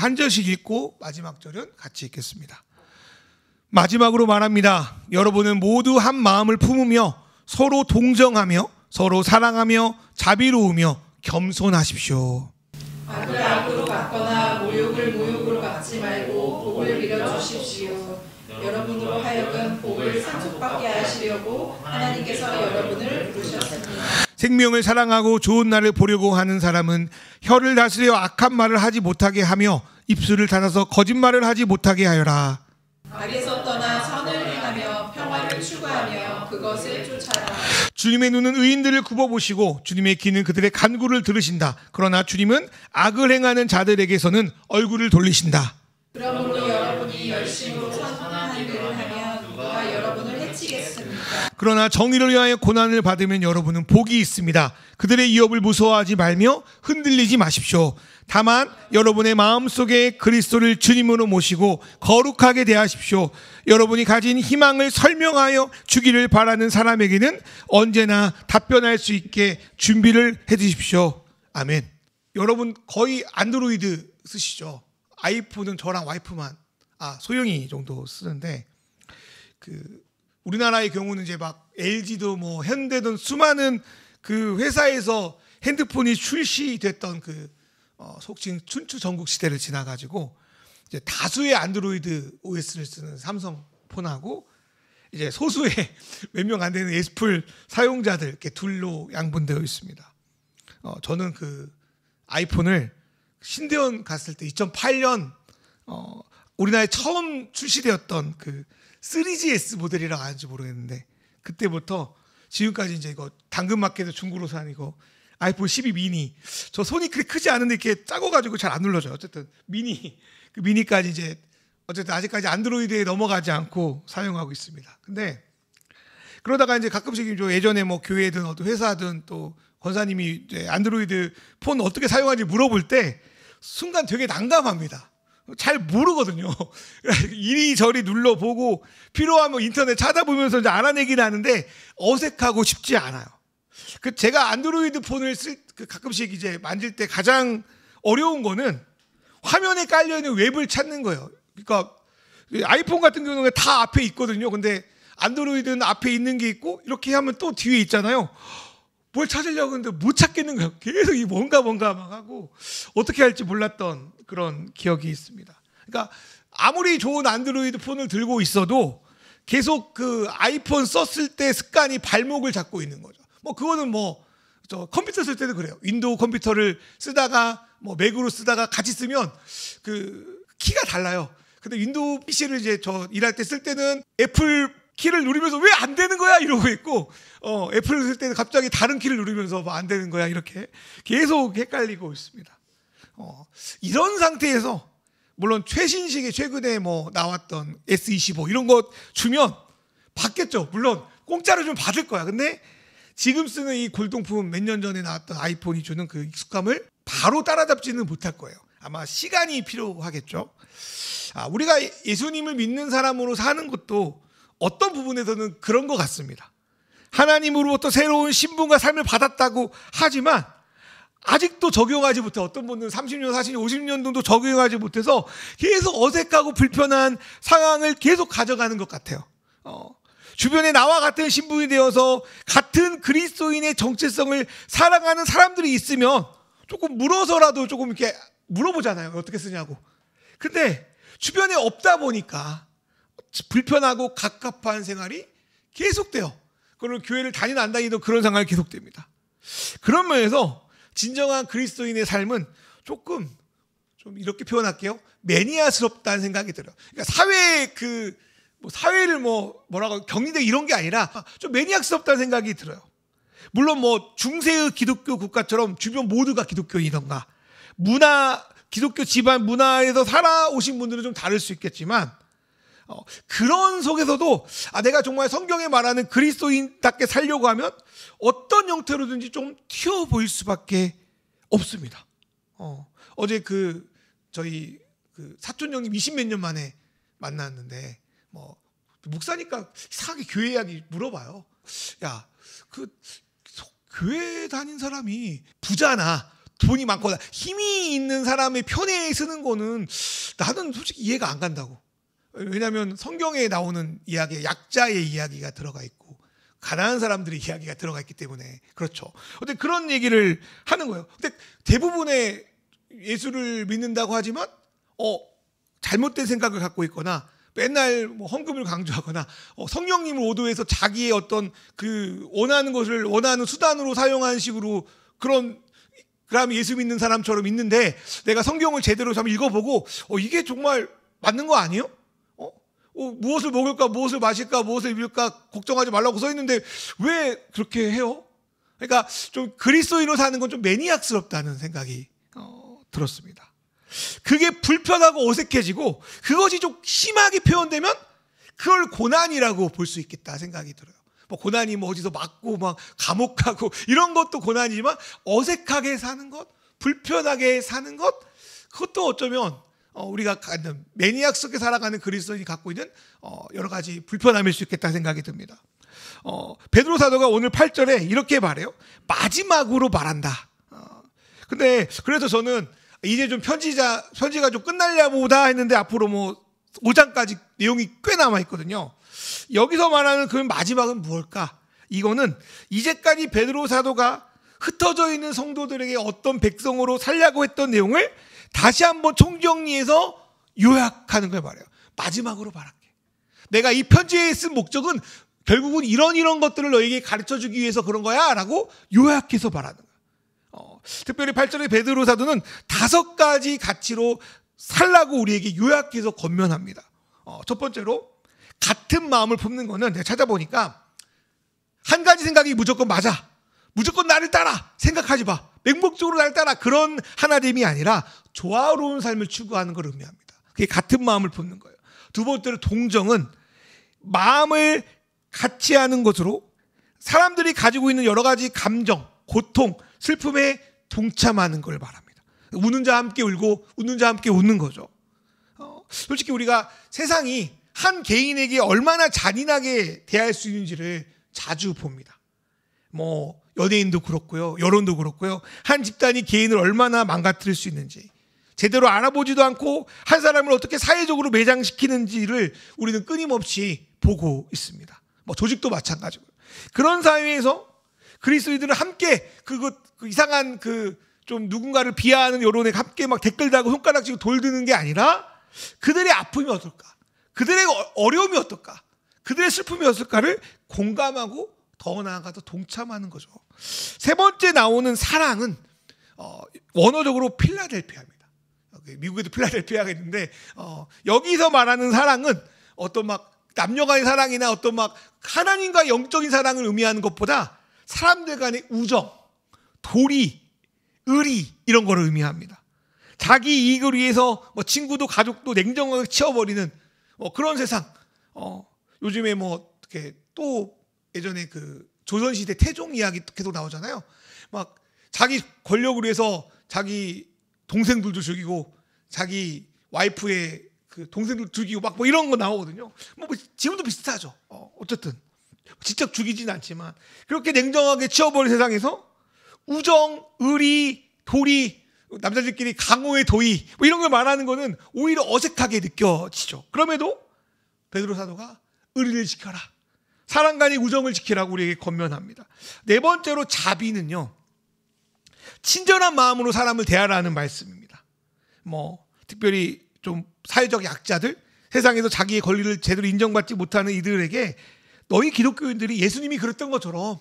한 절씩 읽고 마지막 절은 같이 읽겠습니다. 마지막으로 말합니다. 여러분은 모두 한 마음을 품으며 서로 동정하며 서로 사랑하며 자비로우며 겸손하십시오. 악을 악으로 갚거나 모욕을 모욕으로 갚지 말고 복을 빌어주십시오. 여러분으로 하여금 복을 상속받게 하시려고 하나님께서 여러분을 부르셨습니다. 생명을 사랑하고 좋은 날을 보려고 하는 사람은 혀를 다스려 악한 말을 하지 못하게 하며 입술을 닫아서 거짓말을 하지 못하게 하여라. 악에서 떠나 선을 행하며 평화를 추구하며 그것을 쫓아라. 주님의 눈은 의인들을 굽어보시고 주님의 귀는 그들의 간구를 들으신다. 그러나 주님은 악을 행하는 자들에게서는 얼굴을 돌리신다. 그러므로 여러분이 열심으로 선한 일을 하면 누가 여러분을 해치겠습니까? 그러나 정의를 위하여 고난을 받으면 여러분은 복이 있습니다. 그들의 위협을 무서워하지 말며 흔들리지 마십시오. 다만 여러분의 마음속에 그리스도를 주님으로 모시고 거룩하게 대하십시오. 여러분이 가진 희망을 설명하여 주기를 바라는 사람에게는 언제나 답변할 수 있게 준비를 해주십시오. 아멘. 여러분 거의 안드로이드 쓰시죠? 아이폰은 저랑 와이프만 소영이 정도 쓰는데 우리나라의 경우는 이제 막 LG도 뭐 현대든 수많은 그 회사에서 핸드폰이 출시됐던 속칭 춘추 전국 시대를 지나가지고 이제 다수의 안드로이드 OS를 쓰는 삼성 폰하고 이제 소수의 몇 명 안 되는 애플 사용자들 이렇게 둘로 양분되어 있습니다. 저는 아이폰을 신대원 갔을 때 2008년 우리나라에 처음 출시되었던 3GS 모델이라고 하는지 모르겠는데 그때부터 지금까지 이제 이거 당근마켓에서 중고로 산 이거 아이폰 12 미니 저 손이 그렇게 크지 않은데 이렇게 작아가지고 잘 안 눌러져요. 어쨌든 미니까지 이제 어쨌든 아직까지 안드로이드에 넘어가지 않고 사용하고 있습니다. 근데 그러다가 이제 가끔씩 예전에 뭐 교회든 어떤 회사든 또 권사님이 이제 안드로이드 폰 어떻게 사용하는지 물어볼 때 순간 되게 난감합니다. 잘 모르거든요. 이리저리 눌러보고 필요하면 인터넷 찾아보면서 이제 알아내긴 하는데 어색하고 쉽지 않아요. 제가 안드로이드 폰을 가끔씩 이제 만질 때 가장 어려운 거는 화면에 깔려있는 웹을 찾는 거예요. 그러니까 아이폰 같은 경우는 다 앞에 있거든요. 근데 안드로이드는 앞에 있는 게 있고 이렇게 하면 또 뒤에 있잖아요. 뭘 찾으려고 하는데 못 찾겠는 거예요. 계속 이 뭔가 막 하고 어떻게 할지 몰랐던 그런 기억이 있습니다. 그러니까 아무리 좋은 안드로이드 폰을 들고 있어도 계속 아이폰 썼을 때 습관이 발목을 잡고 있는 거죠. 뭐 그거는 저 컴퓨터 쓸 때도 그래요. 윈도우 컴퓨터를 쓰다가 맥으로 쓰다가 같이 쓰면 키가 달라요. 근데 윈도우 PC를 이제 저 일할 때 쓸 때는 애플 키를 누르면서 왜 안 되는 거야 이러고 있고 애플을 쓸 때는 갑자기 다른 키를 누르면서 안 되는 거야 이렇게 계속 헷갈리고 있습니다. 이런 상태에서 물론 최신식의 최근에 나왔던 S25 이런 거 주면 받겠죠. 물론 공짜로 좀 받을 거야. 근데 지금 쓰는 이 골동품 몇 년 전에 나왔던 아이폰이 주는 그 익숙함을 바로 따라잡지는 못할 거예요. 아마 시간이 필요하겠죠. 우리가 예수님을 믿는 사람으로 사는 것도 어떤 부분에서는 그런 것 같습니다. 하나님으로부터 새로운 신분과 삶을 받았다고 하지만 아직도 적용하지 못해 어떤 분들은 30년, 40년, 50년 정도 적용하지 못해서 계속 어색하고 불편한 상황을 계속 가져가는 것 같아요. 주변에 나와 같은 신분이 되어서 같은 그리스도인의 정체성을 사랑하는 사람들이 있으면 조금 물어서라도 조금 이렇게 물어보잖아요. 어떻게 쓰냐고. 근데 주변에 없다 보니까 불편하고 갑갑한 생활이 계속돼요. 그리고 교회를 다니나 안 다니도 그런 생활이 계속됩니다. 그런 면에서 진정한 그리스도인의 삶은 조금 좀 이렇게 표현할게요. 매니아스럽다는 생각이 들어요. 그러니까 사회를 뭐라고 격리돼 이런 게 아니라 좀 매니악스럽다는 생각이 들어요. 물론 중세의 기독교 국가처럼 주변 모두가 기독교인이던가 기독교 집안 문화에서 살아오신 분들은 좀 다를 수 있겠지만 그런 속에서도 내가 정말 성경에 말하는 그리스도인답게 살려고 하면 어떤 형태로든지 좀 튀어 보일 수밖에 없습니다. 어제 저희 사촌 형님 20몇 년 만에 만났는데 목사니까 이상하게 교회 이야기 물어봐요. 야, 교회 다닌 사람이 부자나 돈이 많거나 힘이 있는 사람의 편에 쓰는 거는 나는 솔직히 이해가 안 간다고. 왜냐하면 성경에 나오는 이야기에 약자의 이야기가 들어가 있고 가난한 사람들의 이야기가 들어가 있기 때문에 그렇죠. 근데 그런 얘기를 하는 거예요. 근데 대부분의 예수를 믿는다고 하지만 잘못된 생각을 갖고 있거나 맨날 뭐 헌금을 강조하거나 성령님을 오도해서 자기의 어떤 그 원하는 것을 원하는 수단으로 사용하는 식으로 그런 예수 믿는 사람처럼 있는데 내가 성경을 제대로 좀 읽어보고 이게 정말 맞는 거 아니에요? 무엇을 먹을까, 무엇을 마실까, 무엇을 입을까 걱정하지 말라고 써 있는데 왜 그렇게 해요? 그러니까 좀 그리스도인으로 사는 건 좀 매니악스럽다는 생각이 들었습니다. 그게 불편하고 어색해지고 그것이 좀 심하게 표현되면 그걸 고난이라고 볼 수 있겠다 생각이 들어요. 뭐 고난이 뭐 어디서 맞고 막 감옥 가고 이런 것도 고난이지만 어색하게 사는 것, 불편하게 사는 것, 그것도 어쩌면 우리가 갖는 매니악 속에 살아가는 그리스도인이 갖고 있는 여러 가지 불편함일 수 있겠다 생각이 듭니다. 베드로 사도가 오늘 8절에 이렇게 말해요. 마지막으로 말한다. 근데 그래서 저는 이제 좀 편지가 좀 끝날려 보다 했는데 앞으로 뭐 5장까지 내용이 꽤 남아 있거든요. 여기서 말하는 그 마지막은 무엇일까? 이거는 이제까지 베드로 사도가 흩어져 있는 성도들에게 어떤 백성으로 살려고 했던 내용을 다시 한번 총정리해서 요약하는 걸 말해요. 마지막으로 말할게. 내가 이 편지에 쓴 목적은 결국은 이런 것들을 너에게 가르쳐주기 위해서 그런 거야 라고 요약해서 말하는 거예요. 특별히 8절의 베드로 사도는 5가지 가치로 살라고 우리에게 요약해서 권면합니다. 첫 번째로 같은 마음을 품는 거는 내가 찾아보니까 한 가지 생각이 무조건 맞아. 무조건 나를 따라. 생각하지 마. 맹목적으로 나를 따라. 그런 하나됨이 아니라 조화로운 삶을 추구하는 걸 의미합니다. 그게 같은 마음을 품는 거예요. 두 번째로 동정은 마음을 같이 하는 것으로 사람들이 가지고 있는 여러 가지 감정, 고통, 슬픔에 동참하는 걸 말합니다. 우는 자와 함께 울고 웃는 자와 함께 웃는 거죠. 솔직히 우리가 세상이 한 개인에게 얼마나 잔인하게 대할 수 있는지를 자주 봅니다. 뭐 연예인도 그렇고요, 여론도 그렇고요. 한 집단이 개인을 얼마나 망가뜨릴 수 있는지 제대로 알아보지도 않고 한 사람을 어떻게 사회적으로 매장시키는지를 우리는 끊임없이 보고 있습니다. 뭐 조직도 마찬가지고요. 그런 사회에서 그리스도인들은 함께 그 이상한 좀 누군가를 비하하는 여론에 함께 막 댓글 달고 손가락쥐고 돌드는 게 아니라 그들의 아픔이 어떨까? 그들의 어려움이 어떨까? 그들의 슬픔이 어떨까를 공감하고 더 나아가서 동참하는 거죠. 세 번째 나오는 사랑은 원어적으로 필라델피아입니다. 미국에도 필라델피아가 있는데 여기서 말하는 사랑은 어떤 막 남녀간의 사랑이나 어떤 막 하나님과 영적인 사랑을 의미하는 것보다 사람들 간의 우정, 도리, 의리 이런 거를 의미합니다. 자기 이익을 위해서 뭐 친구도 가족도 냉정하게 치워버리는 그런 세상. 요즘에 뭐 어떻게 또 예전에 그 조선시대 태종 이야기 계속 나오잖아요. 막 자기 권력을 위해서 자기 동생들도 죽이고 자기 와이프의 그 동생들 죽이고 막 뭐 이런 거 나오거든요. 뭐 지금도 비슷하죠. 어쨌든 직접 죽이진 않지만 그렇게 냉정하게 치워버린 세상에서 우정, 의리, 도리, 남자들끼리 강호의 도의 뭐 이런 걸 말하는 거는 오히려 어색하게 느껴지죠. 그럼에도 베드로 사도가 의리를 지켜라. 사람 간의 우정을 지키라고 우리에게 권면합니다. 네 번째로 자비는요. 친절한 마음으로 사람을 대하라는 말씀입니다. 뭐 특별히 좀 사회적 약자들, 세상에서 자기의 권리를 제대로 인정받지 못하는 이들에게 너희 기독교인들이 예수님이 그랬던 것처럼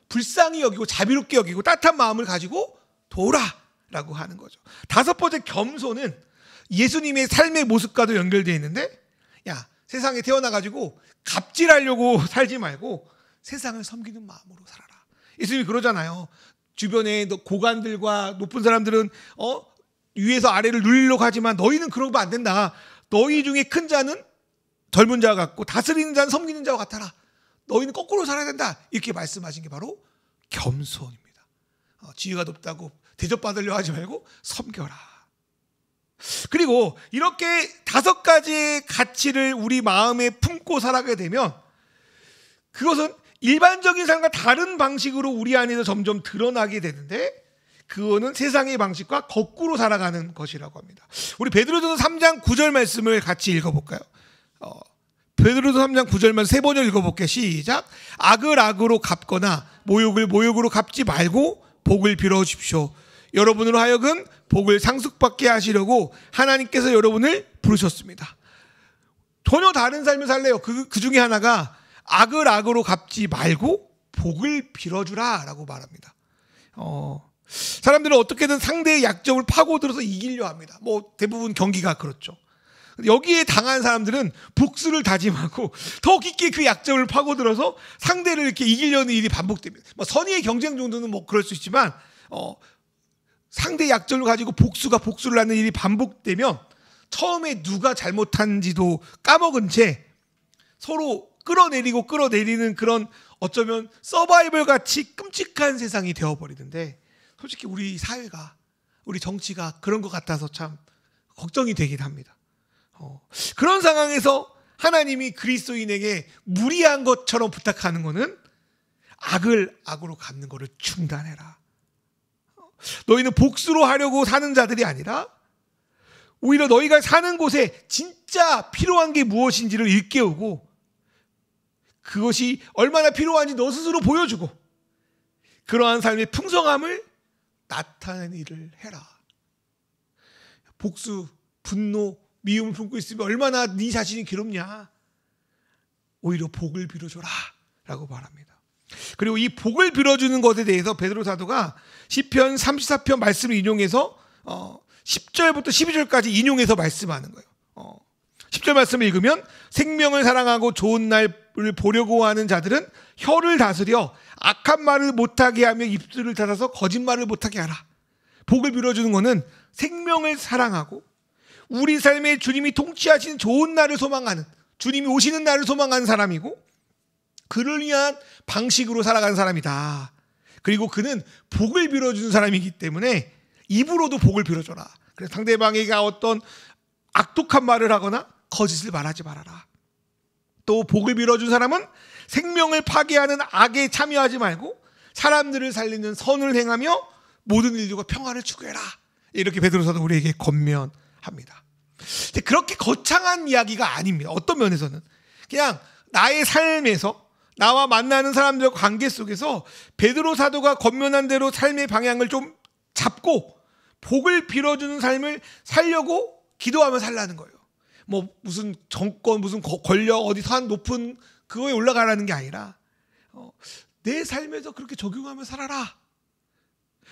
불쌍히 여기고 자비롭게 여기고 따뜻한 마음을 가지고 도우라라고 하는 거죠. 다섯 번째 겸손은 예수님의 삶의 모습과도 연결되어 있는데 야 세상에 태어나가지고 갑질하려고 살지 말고 세상을 섬기는 마음으로 살아라. 예수님이 그러잖아요. 주변에 고관들과 높은 사람들은 위에서 아래를 누리려고 하지만 너희는 그러면 안 된다. 너희 중에 큰 자는 젊은 자와 같고 다스리는 자는 섬기는 자와 같아라. 너희는 거꾸로 살아야 된다. 이렇게 말씀하신 게 바로 겸손입니다. 지위가 높다고 대접받으려 하지 말고 섬겨라. 그리고 이렇게 5가지의 가치를 우리 마음에 품고 살아가게 되면 그것은 일반적인 삶과 다른 방식으로 우리 안에서 점점 드러나게 되는데 그거는 세상의 방식과 거꾸로 살아가는 것이라고 합니다. 우리 베드로전서 3장 9절 말씀을 같이 읽어볼까요? 베드로전서 3장 9절만 세 번을 읽어볼게요. 시작. 악을 악으로 갚거나 모욕을 모욕으로 갚지 말고 복을 빌어주십시오. 여러분으로 하여금 복을 상속받게 하시려고 하나님께서 여러분을 부르셨습니다. 전혀 다른 삶을 살래요. 그 중에 하나가 악을 악으로 갚지 말고 복을 빌어주라 라고 말합니다. 사람들은 어떻게든 상대의 약점을 파고들어서 이기려 합니다. 뭐 대부분 경기가 그렇죠. 여기에 당한 사람들은 복수를 다짐하고 더 깊게 그 약점을 파고들어서 상대를 이렇게 이기려는 일이 반복됩니다. 뭐 선의의 경쟁 정도는 뭐 그럴 수 있지만 상대 약점을 가지고 복수를 하는 일이 반복되면 처음에 누가 잘못한지도 까먹은 채 서로 끌어내리는 그런 어쩌면 서바이벌 같이 끔찍한 세상이 되어버리는데, 솔직히 우리 사회가, 우리 정치가 그런 것 같아서 참 걱정이 되긴 합니다. 그런 상황에서 하나님이 그리스도인에게 무리한 것처럼 부탁하는 것은 악을 악으로 갚는 것을 중단해라. 너희는 복수로 하려고 사는 자들이 아니라 오히려 너희가 사는 곳에 진짜 필요한 게 무엇인지를 일깨우고 그것이 얼마나 필요한지 너 스스로 보여주고 그러한 삶의 풍성함을 나타내는 일을 해라. 복수, 분노, 미움을 품고 있으면 얼마나 네 자신이 괴롭냐. 오히려 복을 빌어줘라 라고 말합니다. 그리고 이 복을 빌어주는 것에 대해서 베드로 사도가 시편 34편 말씀을 인용해서 10절부터 12절까지 인용해서 말씀하는 거예요. 10절 말씀을 읽으면 생명을 사랑하고 좋은 날을 보려고 하는 자들은 혀를 다스려 악한 말을 못하게 하며 입술을 닫아서 거짓말을 못하게 하라. 복을 빌어주는 것은 생명을 사랑하고 우리 삶에 주님이 통치하시는 좋은 날을 소망하는, 주님이 오시는 날을 소망하는 사람이고 그를 위한 방식으로 살아가는 사람이다. 그리고 그는 복을 빌어주는 사람이기 때문에 입으로도 복을 빌어줘라. 그래서 상대방에게 어떤 악독한 말을 하거나 거짓을 말하지 말아라. 또 복을 빌어준 사람은 생명을 파괴하는 악에 참여하지 말고 사람들을 살리는 선을 행하며 모든 인류가 평화를 추구해라. 이렇게 베드로사도 우리에게 권면합니다. 그렇게 거창한 이야기가 아닙니다. 어떤 면에서는 그냥 나의 삶에서 나와 만나는 사람들과 관계 속에서 베드로 사도가 권면한 대로 삶의 방향을 좀 잡고 복을 빌어주는 삶을 살려고 기도하며 살라는 거예요. 뭐 무슨 정권, 무슨 권력, 어디 산 높은 그거에 올라가라는 게 아니라 내 삶에서 그렇게 적용하며 살아라.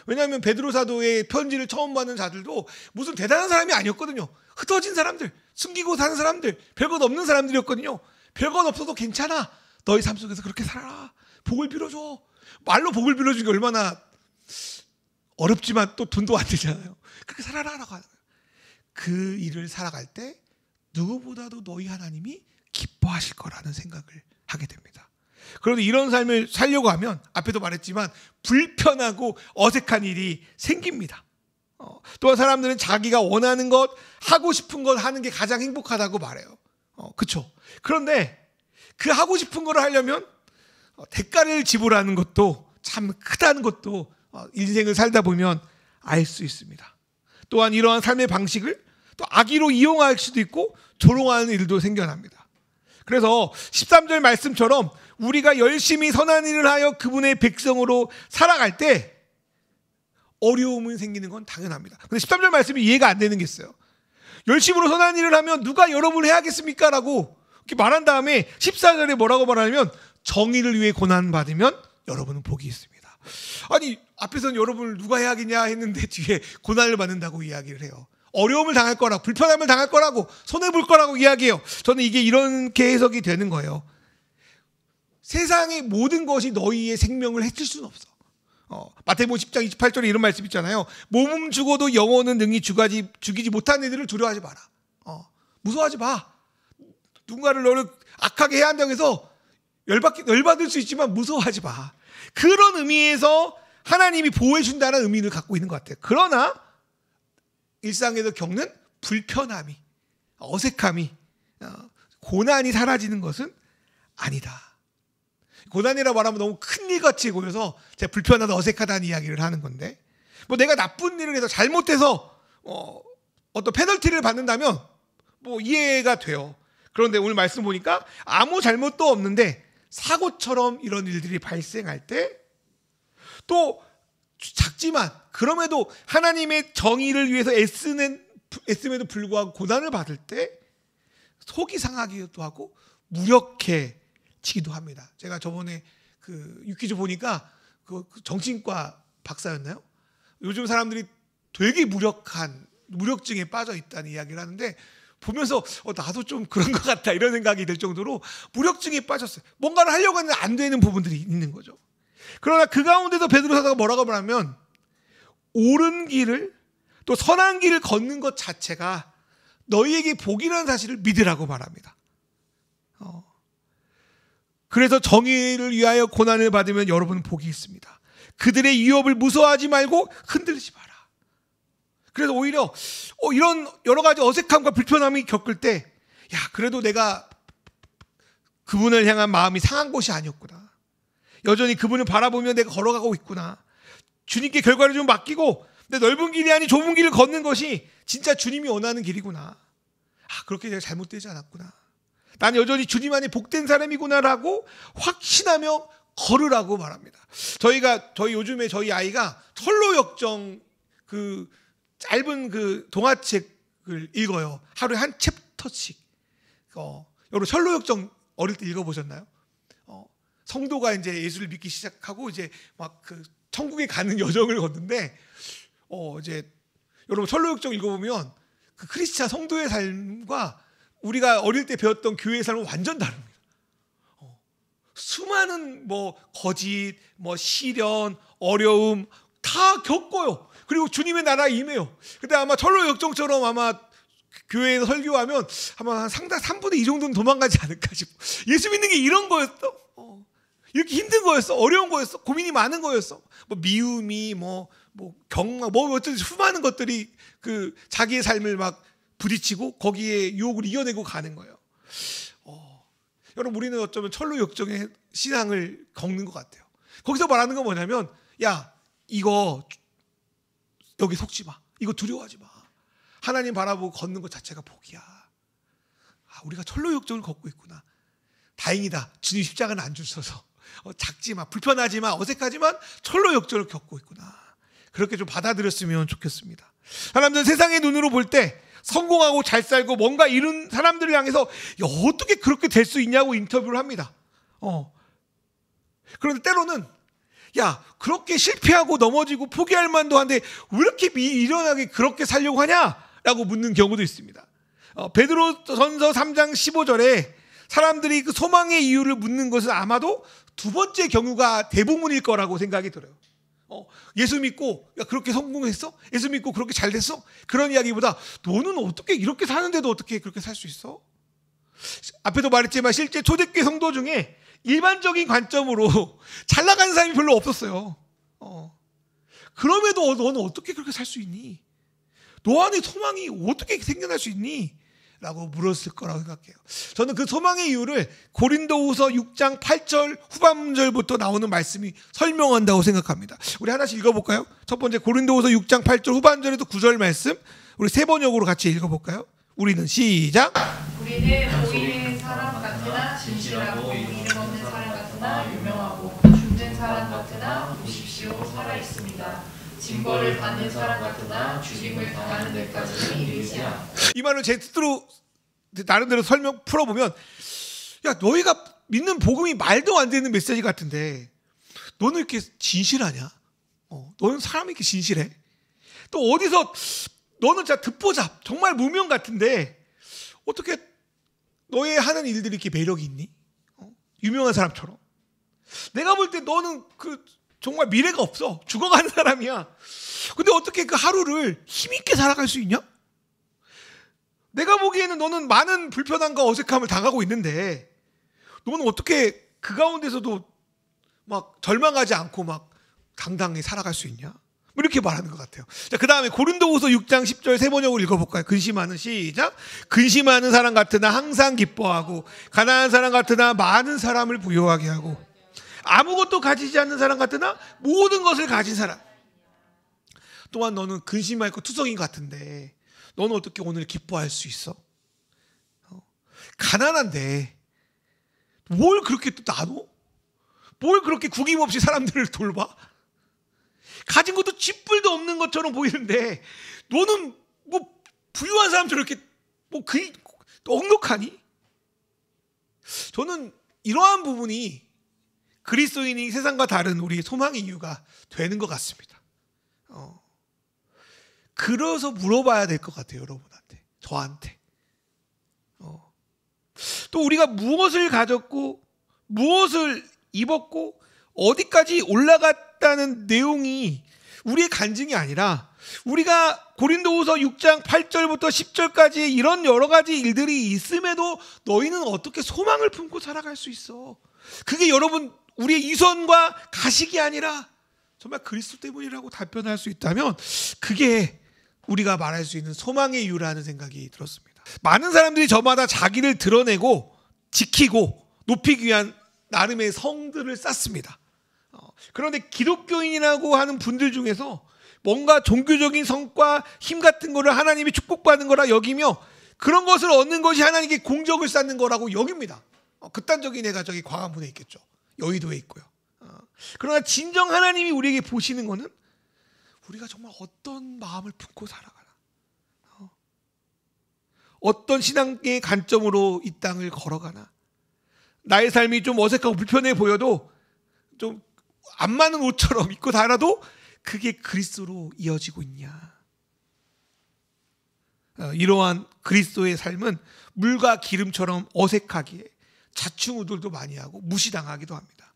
왜냐하면 베드로 사도의 편지를 처음 받는 자들도 무슨 대단한 사람이 아니었거든요. 흩어진 사람들, 숨기고 사는 사람들, 별것 없는 사람들이었거든요. 별것 없어도 괜찮아. 너희 삶 속에서 그렇게 살아라. 복을 빌어줘. 말로 복을 빌어주는 게 얼마나 어렵지만 또 돈도 안 되잖아요. 그렇게 살아라라고 하는 거예요. 그 일을 살아갈 때 누구보다도 너희 하나님이 기뻐하실 거라는 생각을 하게 됩니다. 그런데 이런 삶을 살려고 하면 앞에도 말했지만 불편하고 어색한 일이 생깁니다. 또한 사람들은 자기가 원하는 것, 하고 싶은 것 하는 게 가장 행복하다고 말해요. 그렇죠? 그런데 그 하고 싶은 걸 하려면 대가를 지불하는 것도 참 크다는 것도 인생을 살다 보면 알 수 있습니다. 또한 이러한 삶의 방식을 또 악의로 이용할 수도 있고 조롱하는 일도 생겨납니다. 그래서 13절 말씀처럼 우리가 열심히 선한 일을 하여 그분의 백성으로 살아갈 때 어려움이 생기는 건 당연합니다. 근데 13절 말씀이 이해가 안 되는 게 있어요. 열심으로 선한 일을 하면 누가 여러분을 해야겠습니까? 라고 이렇게 말한 다음에 14절에 뭐라고 말하냐면 정의를 위해 고난받으면 여러분은 복이 있습니다. 아니 앞에서는 여러분을 누가 해야겠냐 했는데 뒤에 고난을 받는다고 이야기를 해요. 어려움을 당할 거라고, 불편함을 당할 거라고, 손해볼 거라고 이야기해요. 저는 이게 이렇게 해석이 되는 거예요. 세상의 모든 것이 너희의 생명을 해칠 수는 없어. 마태복음 10장 28절에 이런 말씀 있잖아요. 몸은 죽어도 영혼은 능히 죽이지 못한 이들을 두려워하지 마라. 무서워하지 마. 누군가를 너를 악하게 해야 한다고 해서 열받을 수 있지만 무서워하지 마. 그런 의미에서 하나님이 보호해 준다는 의미를 갖고 있는 것 같아요. 그러나 일상에서 겪는 불편함이, 어색함이, 고난이 사라지는 것은 아니다. 고난이라고 말하면 너무 큰 일같이 보여서 제가 불편하다, 어색하다는 이야기를 하는 건데 뭐 내가 나쁜 일을 해서 잘못해서 어떤 페널티를 받는다면 뭐 이해가 돼요. 그런데 오늘 말씀 보니까 아무 잘못도 없는데 사고처럼 이런 일들이 발생할 때, 또 작지만 그럼에도 하나님의 정의를 위해서 애씀에도 불구하고 고난을 받을 때 속이 상하기도 하고 무력해지기도 합니다. 제가 저번에 그 유퀴즈 보니까 그 정신과 박사였나요? 요즘 사람들이 되게 무력증에 빠져 있다는 이야기를 하는데, 보면서 나도 좀 그런 것 같다 이런 생각이 들 정도로 무력증에 빠졌어요. 뭔가를 하려고 하는데 안 되는 부분들이 있는 거죠. 그러나 그 가운데서 베드로 사도가 뭐라고 말하면, 옳은 길을 또 선한 길을 걷는 것 자체가 너희에게 복이라는 사실을 믿으라고 말합니다. 그래서 정의를 위하여 고난을 받으면 여러분은 복이 있습니다. 그들의 위협을 무서워하지 말고 흔들리지 마라. 그래서 오히려 이런 여러 가지 어색함과 불편함이 겪을 때, 그래도 내가 그분을 향한 마음이 상한 것이 아니었구나. 여전히 그분을 바라보며 내가 걸어가고 있구나. 주님께 결과를 좀 맡기고 내 넓은 길이 아닌 좁은 길을 걷는 것이 진짜 주님이 원하는 길이구나. 그렇게 내가 잘못되지 않았구나. 난 여전히 주님 안에 복된 사람이구나라고 확신하며 걸으라고 말합니다. 저희 요즘에 저희 아이가 철로역정 그 짧은 그 동화책을 읽어요. 하루에 한 챕터씩. 여러분 철로역정 어릴 때 읽어보셨나요? 성도가 이제 예수를 믿기 시작하고 이제 막 그 천국에 가는 여정을 걷는데, 이제 여러분 철로역정 읽어보면 그 크리스찬 성도의 삶과 우리가 어릴 때 배웠던 교회의 삶은 완전 다릅니다. 수많은 뭐 거짓, 뭐 시련, 어려움 다 겪어요. 그리고 주님의 나라에 임해요. 근데 아마 철로역정처럼 아마 교회에서 설교하면 아마 상당 3분의 2 정도는 도망가지 않을까 싶어. 예수 믿는 게 이런 거였어. 이렇게 힘든 거였어. 어려운 거였어. 고민이 많은 거였어. 뭐 미움이 뭐 경마 뭐 어떤 수많은 것들이 그 자기의 삶을 막 부딪히고 거기에 유혹을 이겨내고 가는 거예요. 여러분 우리는 어쩌면 철로역정의 신앙을 겪는 것 같아요. 거기서 말하는 건 뭐냐면, 이거 여기 속지 마. 이거 두려워하지 마. 하나님 바라보고 걷는 것 자체가 복이야. 우리가 철로역정을 걷고 있구나. 다행이다. 주님 십자가는 안 주셔서 작지만 불편하지만 어색하지만 철로역정을 겪고 있구나. 그렇게 좀 받아들였으면 좋겠습니다. 사람들은 세상의 눈으로 볼 때 성공하고 잘 살고 뭔가 이룬 사람들을 향해서 어떻게 그렇게 될 수 있냐고 인터뷰를 합니다. 그런데 때로는 그렇게 실패하고 넘어지고 포기할 만도 한데 왜 이렇게 미련하게 그렇게 살려고 하냐라고 묻는 경우도 있습니다. 베드로전서 3장 15절에 사람들이 그 소망의 이유를 묻는 것은 아마도 두 번째 경우가 대부분일 거라고 생각이 들어요. 예수 믿고 그렇게 성공했어? 예수 믿고 그렇게 잘 됐어? 그런 이야기보다 너는 어떻게 이렇게 사는데도 어떻게 그렇게 살 수 있어? 앞에도 말했지만 실제 초대교회 성도 중에 일반적인 관점으로 잘 나가는 사람이 별로 없었어요. 그럼에도 너는 어떻게 그렇게 살 수 있니? 너 안에 소망이 어떻게 생겨날 수 있니? 라고 물었을 거라고 생각해요. 저는 그 소망의 이유를 고린도후서 6장 8절 후반절부터 나오는 말씀이 설명한다고 생각합니다. 우리 하나씩 읽어볼까요? 첫 번째 고린도후서 6장 8절 후반절에도 9절 말씀 우리 세 번역으로 같이 읽어볼까요? 우리는 시작. 우리는 보이는 사람 같으나 진실하고 이름 없는 사람 같으나 유명하고 죽는 사람 같으나 보십시오 살아있습니다. 징벌을 받는 사람 같으나 죽임을 당하는 데까지는 이르지 않고. 이 말을 제 뜻으로 나름대로 설명 풀어보면, 너희가 믿는 복음이 말도 안 되는 메시지 같은데 너는 이렇게 진실하냐? 너는 사람이 이렇게 진실해? 또 어디서 너는 진짜 듣보잡 정말 무명 같은데 어떻게 너의 하는 일들이 이렇게 매력이 있니? 유명한 사람처럼. 내가 볼 때 너는 정말 미래가 없어. 죽어가는 사람이야. 근데 어떻게 그 하루를 힘있게 살아갈 수 있냐? 내가 보기에는 너는 많은 불편함과 어색함을 당하고 있는데 너는 어떻게 그 가운데서도 막 절망하지 않고 막 당당히 살아갈 수 있냐? 이렇게 말하는 것 같아요. 자, 그 다음에 고린도후서 6장 10절 세 번역으로 읽어볼까요? 근심하는 시작. 근심하는 사람 같으나 항상 기뻐하고 가난한 사람 같으나 많은 사람을 부유하게 하고 아무것도 가지지 않는 사람 같으나 모든 것을 가진 사람. 또한 너는 근심 많고 투성이 같은데 너는 어떻게 오늘 기뻐할 수 있어? 가난한데 뭘 그렇게 또 나눠? 뭘 그렇게 구김없이 사람들을 돌봐? 가진 것도 쥐뿔도 없는 것처럼 보이는데 너는 뭐 부유한 사람처럼 이렇게 뭐 넉넉하니? 저는 이러한 부분이 그리스도인이 세상과 다른 우리의 소망의 이유가 되는 것 같습니다. 그래서 물어봐야 될 것 같아요, 여러분한테, 저한테. 또 우리가 무엇을 가졌고 무엇을 입었고 어디까지 올라갔다는 내용이 우리의 간증이 아니라 우리가 고린도후서 6장 8절부터 10절까지 이런 여러 가지 일들이 있음에도 너희는 어떻게 소망을 품고 살아갈 수 있어? 그게 여러분 우리의 이선과 가식이 아니라 정말 그리스도 때문이라고 답변할 수 있다면 그게 우리가 말할 수 있는 소망의 이유라는 생각이 들었습니다. 많은 사람들이 저마다 자기를 드러내고 지키고 높이기 위한 나름의 성들을 쌓습니다. 그런데 기독교인이라고 하는 분들 중에서 뭔가 종교적인 성과 힘 같은 거를 하나님이 축복받는 거라 여기며 그런 것을 얻는 것이 하나님께 공적을 쌓는 거라고 여깁니다. 극단적인 애가 저기 광화문에 있겠죠. 여의도에 있고요. 그러나 진정 하나님이 우리에게 보시는 거는 우리가 정말 어떤 마음을 품고 살아가나, 어떤 신앙의 관점으로 이 땅을 걸어가나, 나의 삶이 좀 어색하고 불편해 보여도 좀 안 맞는 옷처럼 입고 다녀도 그게 그리스도로 이어지고 있냐. 이러한 그리스도의 삶은 물과 기름처럼 어색하기에 자충우돌도 많이 하고 무시당하기도 합니다.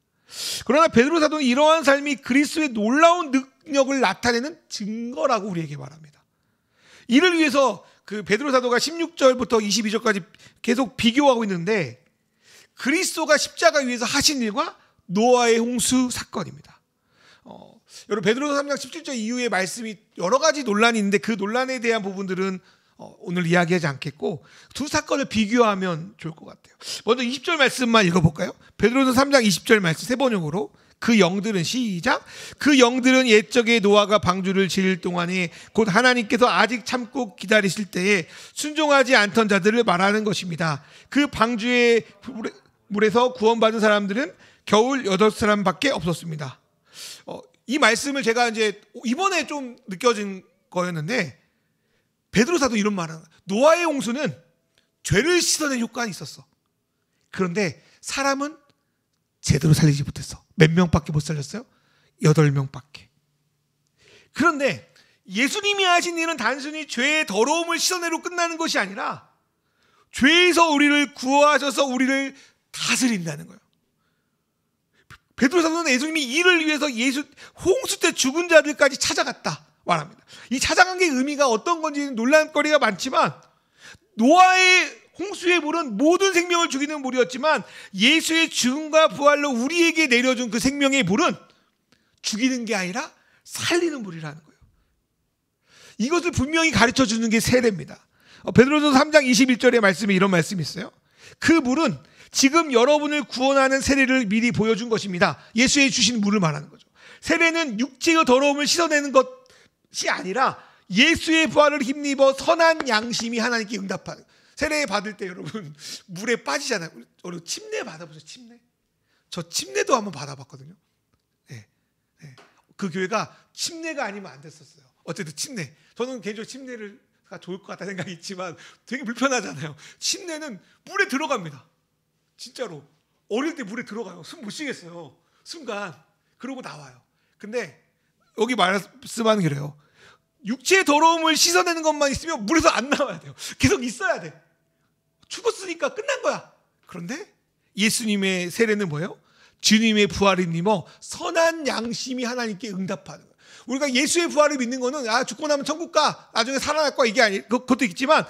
그러나 베드로 사도는 이러한 삶이 그리스도의 놀라운 능력을 나타내는 증거라고 우리에게 말합니다. 이를 위해서 그 베드로 사도가 16절부터 22절까지 계속 비교하고 있는데 그리스도가 십자가 위에서 하신 일과 노아의 홍수 사건입니다. 여러분 베드로서 3장 17절 이후의 말씀이 여러 가지 논란이 있는데 그 논란에 대한 부분들은 오늘 이야기하지 않겠고 두 사건을 비교하면 좋을 것 같아요. 먼저 20절 말씀만 읽어볼까요? 베드로서 3장 20절 말씀 세 번역으로 그 영들은 시작. 그 영들은 옛적에 노아가 방주를 지을 동안에 곧 하나님께서 아직 참고 기다리실 때에 순종하지 않던 자들을 말하는 것입니다. 그 방주의 물에서 구원받은 사람들은 겨울 8사람밖에 없었습니다. 이 말씀을 제가 이제 이번에 좀 느껴진 거였는데 베드로 사도 이런 말은 노아의 홍수는 죄를 씻어낸 효과가 있었어. 그런데 사람은 제대로 살리지 못했어. 몇 명밖에 못 살렸어요? 8명밖에. 그런데 예수님이 하신 일은 단순히 죄의 더러움을 씻어내로 끝나는 것이 아니라 죄에서 우리를 구하셔서 우리를 다스린다는 거예요. 베드로 사도는 예수님이 이를 위해서 홍수 때 죽은 자들까지 찾아갔다 말합니다. 이 찾아간 게 의미가 어떤 건지는 논란거리가 많지만 노아의 홍수의 물은 모든 생명을 죽이는 물이었지만 예수의 죽음과 부활로 우리에게 내려준 그 생명의 물은 죽이는 게 아니라 살리는 물이라는 거예요. 이것을 분명히 가르쳐주는 게 세례입니다. 베드로서 3장 21절의 말씀에 이런 말씀이 있어요. 그 물은 지금 여러분을 구원하는 세례를 미리 보여준 것입니다. 예수의 주신 물을 말하는 거죠. 세례는 육체의 더러움을 씻어내는 것이 아니라 예수의 부활을 힘입어 선한 양심이 하나님께 응답하는. 세례 받을 때 여러분 물에 빠지잖아요. 여러분 침례 받아보세요. 침례. 저 침례도 한번 받아봤거든요. 네. 네. 그 교회가 침례가 아니면 안 됐었어요. 어쨌든 침례. 저는 개인적으로 침례가 좋을 것 같다는 생각이 있지만 되게 불편하잖아요. 침례는 물에 들어갑니다. 진짜로 어릴 때 물에 들어가요. 숨 못 쉬겠어요. 순간. 그러고 나와요. 근데 여기 말씀하는 게 그래요. 육체의 더러움을 씻어내는 것만 있으면 물에서 안 나와야 돼요. 계속 있어야 돼. 죽었으니까 끝난 거야. 그런데 예수님의 세례는 뭐예요? 주님의 부활을 믿어 선한 양심이 하나님께 응답하는 거예요. 우리가 예수의 부활을 믿는 거는 죽고 나면 천국 가, 나중에 살아날 거야, 이게 아니, 그것도 있지만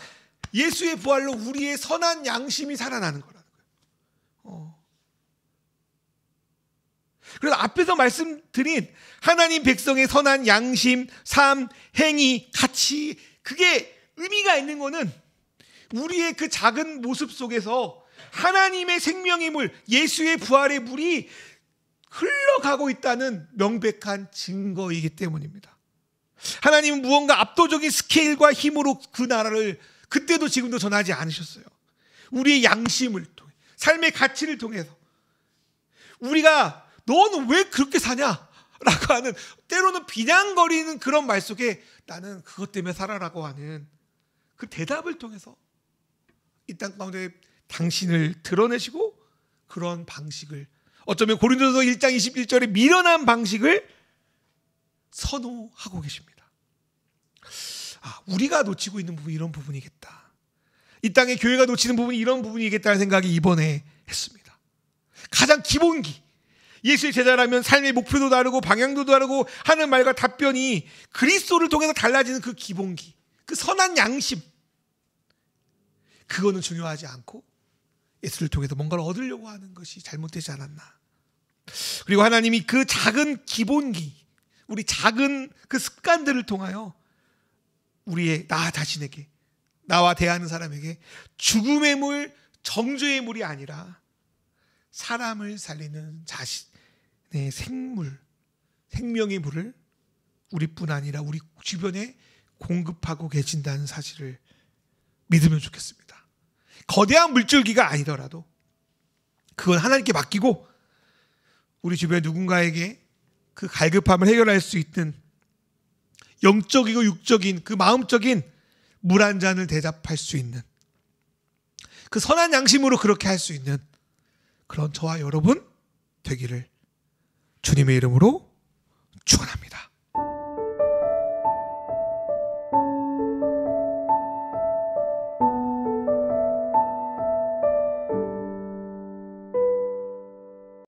예수의 부활로 우리의 선한 양심이 살아나는 거라는 거예요. 그래서 앞에서 말씀드린 하나님 백성의 선한 양심, 삶, 행위, 가치, 그게 의미가 있는 거는 우리의 그 작은 모습 속에서 하나님의 생명의 물, 예수의 부활의 물이 흘러가고 있다는 명백한 증거이기 때문입니다. 하나님은 무언가 압도적인 스케일과 힘으로 그 나라를 그때도 지금도 전하지 않으셨어요. 우리의 양심을 통해, 삶의 가치를 통해서 우리가 너는 왜 그렇게 사냐? 라고 하는, 때로는 비난거리는 그런 말 속에 나는 그것 때문에 살아라고 하는 그 대답을 통해서 이 땅 가운데 당신을 드러내시고, 그런 방식을, 어쩌면 고린도서 1장 21절에 미련한 방식을 선호하고 계십니다. 우리가 놓치고 있는 부분이 이런 부분이겠다. 이 땅의 교회가 놓치는 부분이 이런 부분이겠다는 생각이 이번에 했습니다. 가장 기본기, 예수의 제자라면 삶의 목표도 다르고 방향도 다르고 하는 말과 답변이 그리스도를 통해서 달라지는 그 기본기, 그 선한 양심, 그거는 중요하지 않고 예수를 통해서 뭔가를 얻으려고 하는 것이 잘못되지 않았나. 그리고 하나님이 그 작은 기본기, 우리 작은 그 습관들을 통하여 우리의 나 자신에게, 나와 대하는 사람에게 죽음의 물, 정죄의 물이 아니라 사람을 살리는 자신의 생물, 생명의 물을 우리뿐 아니라 우리 주변에 공급하고 계신다는 사실을 믿으면 좋겠습니다. 거대한 물줄기가 아니더라도 그건 하나님께 맡기고 우리 주변 누군가에게 그 갈급함을 해결할 수 있는 영적이고 육적인 그 마음적인 물 한 잔을 대접할 수 있는, 그 선한 양심으로 그렇게 할 수 있는 그런 저와 여러분 되기를 주님의 이름으로 축원합니다.